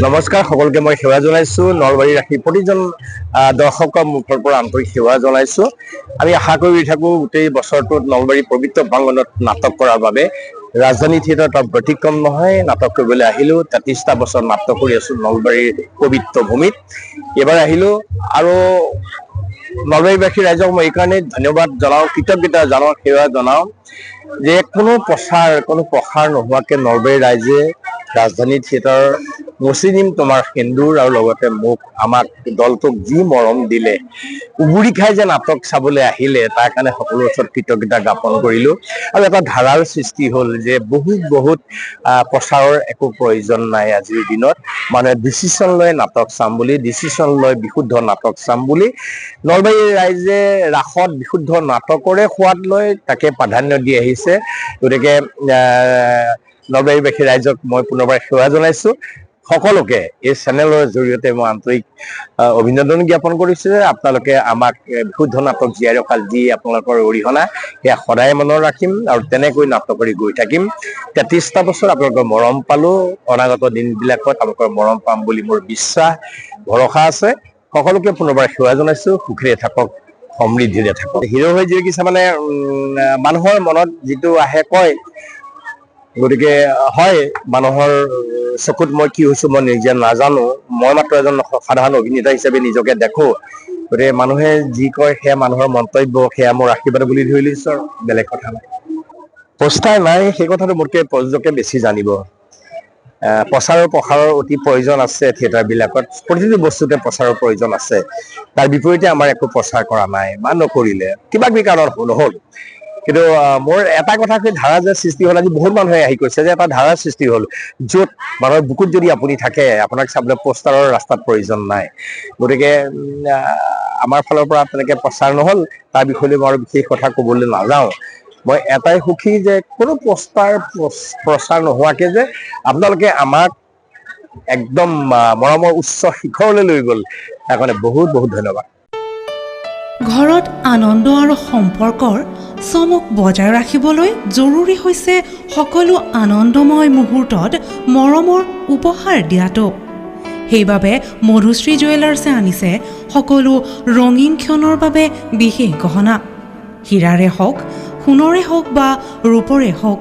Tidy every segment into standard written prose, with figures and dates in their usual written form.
নমস্কাৰ সকলোকে মই সেৱা জনাইছো নলবাৰী ৰাখি প্ৰতিজন দৰ্শকৰ মুখৰ পৰা আন্তৰিক সেৱা জনাইছো আমি আশা কৰি থাকো গোটেই বছৰটোত নলবাৰী পবিত্ৰ প্ৰাংগণত নাটক কৰাৰ বাবে ৰাজধানী থিয়েটাৰ তাৰ ব্যতিক্ৰম নহয় নাটক কৰিবলৈ আহিলো 33টা বছৰ নাটক কৰি আছো নলবাৰীৰ পবিত্ৰ ভূমিত এবাৰ আহিলো আৰু নলবাৰীবাসী ৰাইজক মই এইকাৰণে ধন্যবাদ জনাও কৃতজ্ঞতা জনাও সেৱা জনাও যে কোনো প্ৰসাৰ নোহোৱাকে নলবাৰী ৰাইজে ৰাজধানী থিয়েটাৰ মচি দিম তোমাৰ সেন্দুৰ আৰু লগতে মোক আমাক দলটোক যি মৰম দিলে উগুৰি খাই যে নাটক চাবলৈ আহিলে তাৰ কাৰণে সকলোৰ ওচৰত কৃতজ্ঞতা জ্ঞাপন কৰিলো আৰু এটা ধাৰাৰ সৃষ্টি হ'ল যে বহুত প্ৰচাৰৰ একো প্ৰয়োজন নাই আজিৰ দিনত মানে ডিচিশ্যন লৈ নাটক চাম বুলি ডিচিশ্যন লৈ বিশুদ্ধ নাটক চাম বুলি নলবাৰী ৰাইজে ৰাসত বিশুদ্ধ নাটকৰে সোৱাদ লৈ তাকে প্ৰাধান্য দি আহিছে গতিকে নলবাৰীবাসী ৰাইজক মই পুনৰবাৰ সেৱা জনাইছো সকলোকে এই চেনেলৰ জৰিয়তে মই আন্তৰিক অভিনন্দন জ্ঞাপন কৰিছো যে আপোনালোকে আমাক বিশুদ্ধ নাটক জীয়াই ৰখাৰ যি আপোনালোকৰ অৰিহণা সেয়া সদায় মনত ৰাখিম আৰু তেনেকৈ নাটক কৰি গৈ থাকিম 33টা বছৰ আপোনালোকৰ মৰম পালো অনাগত দিনবিলাকত আপোনালোকৰ মৰম পাম বুলি মোৰ বিশ্বাস ভৰসা আছে সকলোকে পুনৰবাৰ সেৱা জনাইছো সুখেৰে থাকক সমৃদ্ধিৰে থাকক হিৰো হৈ জিলিকিছে মানে মানুহৰ মনত যিটো আহে কয় গতিকে হয় মানুহৰ চকুত মই কি হৈছো মই নিজে নাজানো মই মাত্ৰ এজন সাধাৰণ অভিনেতা হিচাপে নিজকে দেখো গতিকে মানুহে যি কয় সেয়া মানুহৰ মন্তব্য সেয়া মোৰ আশীৰ্বাদ বুলি ধৰি লৈছো আৰু বেলেগ কথা নাই পোষ্টাৰ নাই সেই কথাটো মোতকৈ প্ৰযোজকে বেছি জানিব প্ৰসাৰৰ অতি প্ৰয়োজন আছে থিয়েটাৰ বিলাকত প্ৰতিটো বস্তুতে প্ৰচাৰৰ প্ৰয়োজন আছে তাৰ বিপৰীতে আমাৰ একো প্ৰচাৰ কৰা নাই বা নকৰিলে কিবা কিবি কাৰণত নহ'ল কিন্তু মোৰ এটা কথা ধাৰা যে সৃষ্টি হ'ল আজি বহুত মানুহে আহি কৈছে যে এটা ধাৰাৰ সৃষ্টি হ'ল য'ত মানুহৰ বুকুত যদি আপুনি থাকে আপোনাক চাবলৈ পোষ্টাৰৰ ৰাস্তাত প্ৰয়োজন নাই গতিকে আমাৰ ফালৰ পৰা তেনেকৈ প্ৰচাৰ নহ'ল তাৰ বিষয়ে মই আৰু বিশেষ কথা ক'বলৈ নাযাওঁ মই এটাই সুখী যে কোনো পোষ্টাৰ প্ৰচাৰ নোহোৱাকৈ যে আপোনালোকে আমাক একদম মৰমৰ উচ্চ শিখৰলৈ লৈ গ'ল তাৰ কাৰণে বহুত ধন্যবাদ ঘৰত আনন্দ আৰু সম্পৰ্কৰ চমক বজাই ৰাখিবলৈ জৰুৰী হৈছে সকলো আনন্দময় মুহূৰ্তত মৰমৰ উপহাৰ দিয়াটো সেইবাবে মধুশ্ৰী জুৱেলাৰ্ছে আনিছে সকলো ৰঙীন ক্ষণৰ বাবে বিশেষ গহনা হীৰাৰে হওক সোণৰে হওক বা ৰূপৰে হওক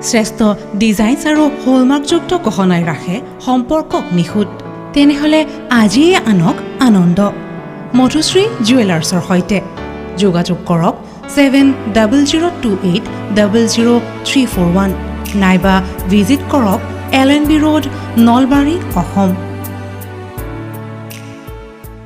শ্ৰেষ্ঠ ডিজাইনছ আৰু হলমাৰ্কযুক্ত গহনাই ৰাখে সম্পৰ্কক নিখুঁত তেনেহ'লে আজিয়ে আনক আনন্দ মধুশ্ৰী জুৱেলাৰ্ছৰ সৈতে যোগাযোগ কৰক 7002800341 নাইবা ভিজিট কৰক LNB ৰোড নলবাৰী অসম